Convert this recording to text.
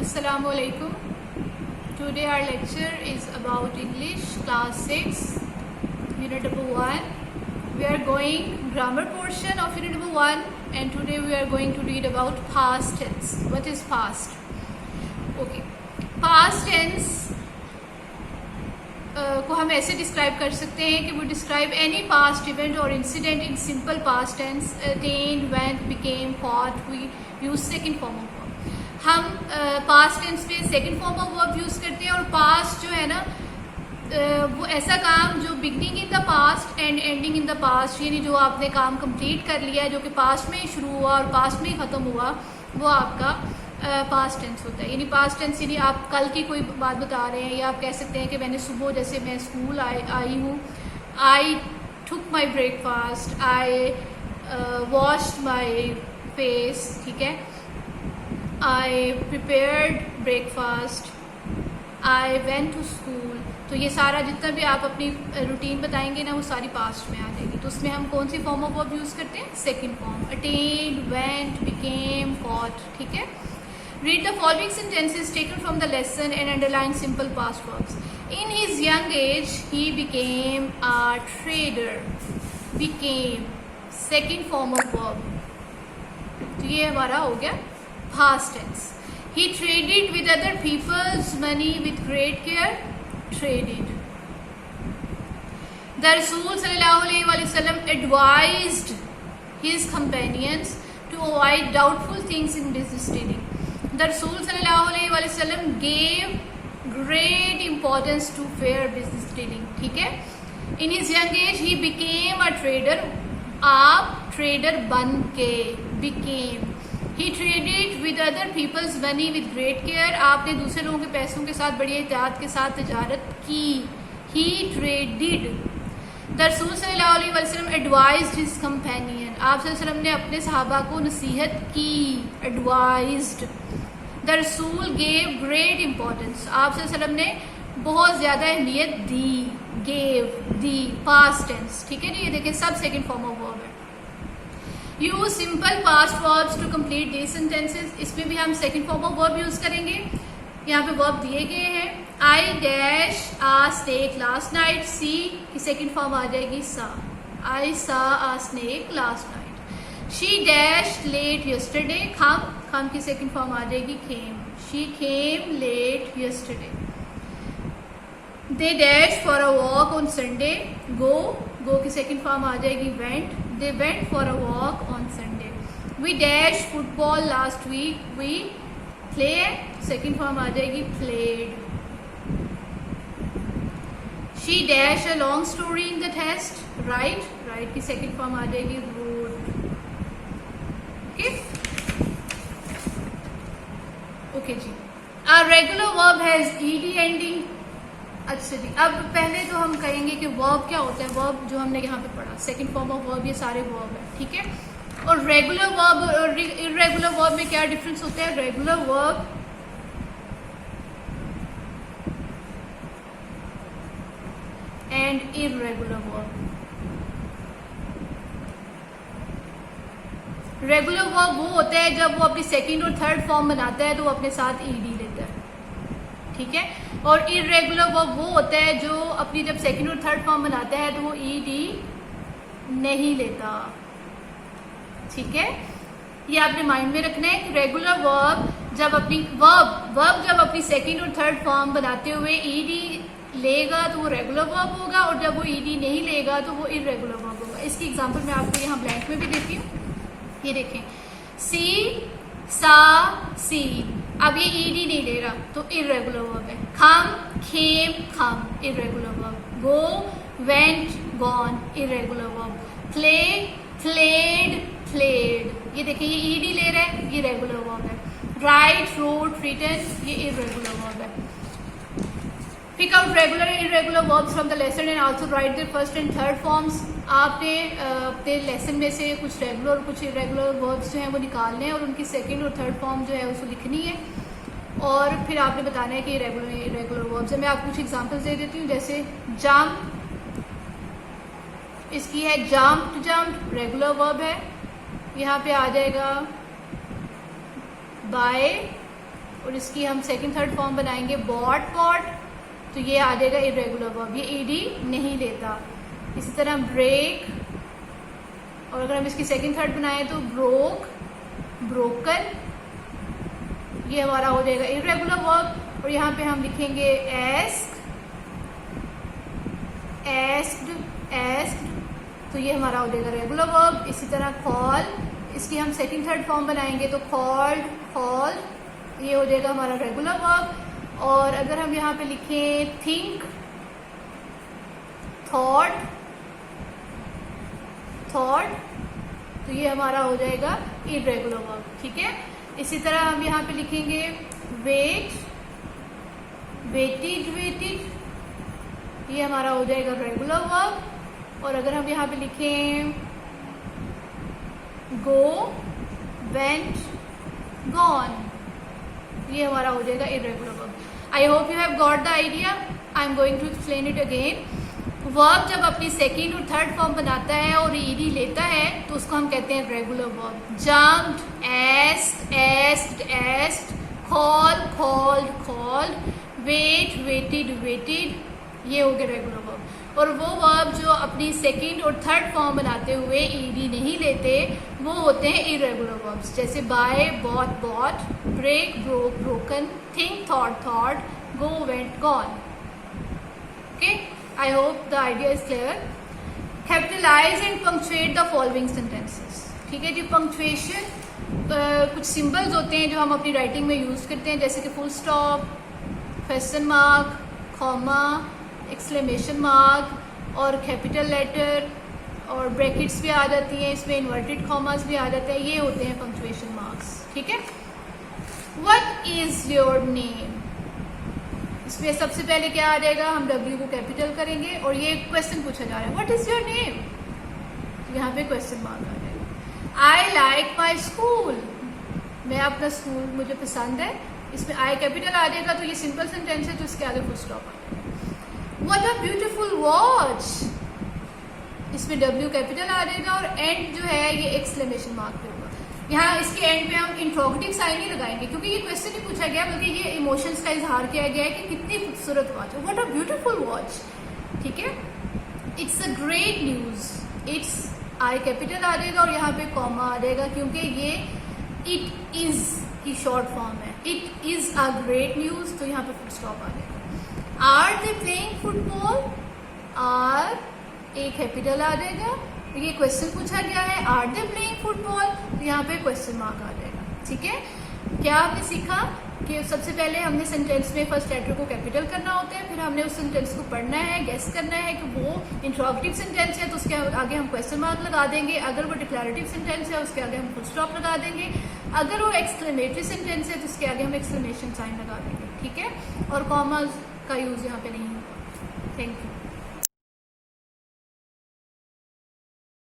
Assalamu alaikum. Today our lecture is about English class 6 unit number 1. We are going grammar portion of unit number 1 and today we are going to read about past tense. What is past? Okay. Past tense को हम ऐसे describe कर सकते हैं कि वो describe any past event और incident in simple past tense attend, went, became, thought. We use second form of verb. हम पास्ट टेंस में second form of verb use करते हैं और पास्ट जो है ना वो ऐसा काम जो beginning in the past and ending in the past, यानी जो आपने काम कंप्लीट कर लिया है, जो कि पास्ट में ही शुरू हुआ और पास्ट में ही ख़त्म हुआ, वो आपका पास्ट टेंस होता है. यानी पास्ट टेंस यानी आप कल की कोई बात बता रहे हैं, या आप कह सकते हैं कि मैंने सुबह जैसे मैं स्कूल आई हूँ, I took my breakfast, I washed my face, ठीक है, I prepared breakfast, I went to school. तो ये सारा जितना भी आप अपनी रूटीन बताएंगे ना वो सारी पास्ट में आ जाएगी. तो उसमें हम कौन सी फॉर्म ऑफ वर्ब यूज़ करते हैं? Second form. Attend, went, became, thought. ठीक है. Read the following sentences taken from the lesson and underline simple past verbs. In his young age, he became a trader. Became, second form of verb. तो ये हमारा हो गया past tense. He traded with other people's money with great care. Traded. The Rasul sallallahu alaihi wasallam advised his companions to avoid doubtful things in business dealing. The Rasul sallallahu alaihi wasallam gave great importance to fair business dealing. ठीक है. In his young age he became a trader. आप trader बन के became. He traded with other people's money with great care. आपने दूसरे लोगों के पैसों के साथ बड़ी एहतियात के साथ तिजारत की. He traded. The Rasul sallallahu alaihi wasallam advised his companion. आप सल्लल्लाहु अलैहि वसल्लम ने अपने सहाबा को नसीहत की. Advised. The Rasul gave great importance. आप सल्लल्लाहु अलैहि वसल्लम ने बहुत ज़्यादा अहमियत दी. Gave, दी, past tense. ठीक है जी. ये देखिए सब सेकंड फॉर्म ऑफ वर्ब है. Use simple past verbs to complete these sentences. इसमें भी हम second form of verb use करेंगे. यहाँ पे वर्ब दिए गए हैं. I dash a snake last night. See की सेकंड फॉर्म आ जाएगी saw. I saw a snake last night. She dashed late yesterday. come की सेकंड फॉर्म आ जाएगी came. She came late yesterday. They dashed for a walk on Sunday. go की second form आ जाएगी went. They went for a walk on Sunday. We dashed football last week. We play second form आ जाएगी played. She dashed a long story in the test. write की second form आ जाएगी wrote. Okay ji. A regular verb has ed ending. अच्छा जी. अब पहले तो हम कहेंगे कि वर्ब क्या होता है. वर्ब जो हमने यहाँ पे पढ़ा सेकंड फॉर्म ऑफ वर्ब, ये सारे वर्ब है. ठीक है. और रेगुलर वर्ब और इरेगुलर वर्ब में क्या डिफरेंस होता है? Regular verb and irregular verb. Regular verb वो होता है जब वो अपनी सेकंड और थर्ड फॉर्म बनाता है तो वो अपने साथ ईडी लेता है. ठीक है. और इरेगुलर वर्ब वो होता है जो अपनी जब सेकंड और थर्ड फॉर्म बनाता है तो वो ईडी नहीं लेता. ठीक है. ये आपने माइंड में रखना है कि रेगुलर वर्ब जब अपनी सेकंड और थर्ड फॉर्म बनाते हुए ईडी लेगा तो वो रेगुलर वर्ब होगा, और जब वो ईडी नहीं लेगा तो वो इरेगुलर वर्ब होगा. इसकी एग्जांपल मैं आपको यहाँ ब्लैंक में भी देती हूँ. ये देखें. सी, सा, सी. अब ये ईडी नहीं ले रहा तो इरेगुलर वर्ब है. खम, खेम, खम, irregular verb. Go, went, gone, irregular verb. Play, played, played. ये देखिए ये ईडी ले रहा है, ये रेगुलर वर्ब है. राइट, रोट, रिटन, ये इरेगुलर वर्ब है. Pick out regular and irregular verbs from the lesson and also write their first and third forms. आपने अपने लेसन में से कुछ रेगुलर और कुछ इरेगुलर वर्ब्स जो हैं वो निकालने हैं और उनकी सेकंड और थर्ड फॉर्म जो है उसको लिखनी है, और फिर आपने बताना है कि रेगुलर इरेगुलर वर्ब्स है. मैं आपको कुछ एग्जांपल्स दे देती हूँ. जैसे जंप, इसकी है जंप, जंप रेगुलर वर्ब है. यहाँ पे आ जाएगा बाय, और इसकी हम सेकंड थर्ड फॉर्म बनाएंगे बॉट बॉट, तो ये आ जाएगा इरेगुलर वर्ब, ये ईडी नहीं लेता। इसी तरह ब्रेक, और अगर हम इसकी सेकंड थर्ड बनाएं तो ब्रोक ब्रोकन, ये हमारा हो जाएगा इरेगुलर वर्ब। और यहाँ पे हम लिखेंगे एस्क एस्क्ड एस्क्ड, तो ये हमारा हो जाएगा रेगुलर वर्ब। इसी तरह कॉल, इसकी हम सेकंड थर्ड फॉर्म बनाएंगे तो कॉल्ड कॉल्ड, ये हो जाएगा हमारा रेगुलर वर्ब। और अगर हम यहाँ पे लिखें थिंक थॉट थॉट, तो ये हमारा हो जाएगा इरेगुलर वर्ब, ठीक है। इसी तरह हम यहाँ पे लिखेंगे वेट वेटेड वेटेड, ये हमारा हो जाएगा रेगुलर वर्ब। और अगर हम यहाँ पे लिखें गो वेंट गॉन, ये हमारा हो जाएगा irregular verb. I hope you have got the idea. I am going to explain it again. Verb जब अपनी सेकेंड और थर्ड फॉर्म बनाता है और ईडी लेता है तो उसको हम कहते हैं regular verb. Jumped asked asked asked, call called called, wait waited waited, ये हो गया रेगुलर वर्ब। और वो वर्ब जो अपनी सेकेंड और थर्ड फॉर्म बनाते हुए ईडी नहीं लेते वो होते हैं इरेगुलर वर्ब्स, जैसे buy bought bought, break broke broken, think thought thought, go went gone. Okay, I hope the idea is clear. Capitalize and punctuate the following sentences. ठीक है जी, पंक्चुएशन कुछ सिंबल्स होते हैं जो हम अपनी राइटिंग में यूज़ करते हैं, जैसे कि full stop, question mark, comma, exclamation mark और कैपिटल लेटर, और ब्रैकेट्स भी आ जाती हैं इसमें, इन्वर्टेड कॉमास भी आ जाते हैं, ये होते हैं पंक्चुएशन मार्क्स, ठीक है। What is your name? इसमें सबसे पहले क्या आ जाएगा, हम W को कैपिटल करेंगे और ये क्वेश्चन पूछा जा रहा है, व्हाट इज योर नेम, यहाँ पे क्वेश्चन मार्क आ जाएगा। आई लाइक माई स्कूल, मैं अपना स्कूल मुझे पसंद है, इसमें आई कैपिटल आ जाएगा, तो ये सिंपल सेंटेंस है तो इसके आगे फुल स्टॉप आ जाएगा। व्हाट अ ब्यूटीफुल वॉच, इसमें W कैपिटल आ जाएगा और एंड जो है ये एक्सक्लेमेशन मार्क पे होगा। यहाँ इसके एंड पे हम इंट्रोगेटिव साइन ही लगाएंगे क्योंकि ये क्वेश्चन ही पूछा गया, बल्कि ये इमोशंस का इजहार किया गया है कि कितनी खूबसूरत वॉच है, व्हाट अ ब्यूटीफुल वॉच, ठीक है। It's a great news, it's I capital आ जाएगा और यहाँ पे कॉमा आ जाएगा क्योंकि ये इट इज की शॉर्ट फॉर्म है, it is a great news, तो यहाँ पे फुल स्टॉप आ जाएगा। Are they playing football, are A capital आ जाएगा, ये क्वेश्चन पूछा गया है, आर दे प्लेइंग फुटबॉल, तो यहाँ पे क्वेश्चन मार्क आ जाएगा, ठीक है। क्या आपने सीखा कि सबसे पहले हमने सेंटेंस में फर्स्ट लेटर को कैपिटल करना होता है, फिर हमने उस सेंटेंस को पढ़ना है, गेस करना है कि वो इंट्रोगेटिव सेंटेंस है तो उसके आगे हम क्वेश्चन मार्क लगा देंगे, अगर वो डिक्लेरेटिव सेंटेंस है उसके आगे हम फुल स्टॉप लगा देंगे, अगर वो एक्सक्लेमेटरी सेंटेंस है तो उसके आगे हम एक्सक्लेमेशन साइन लगा देंगे, ठीक है। और कॉमास का यूज यहाँ पे नहीं होगा। Thank you.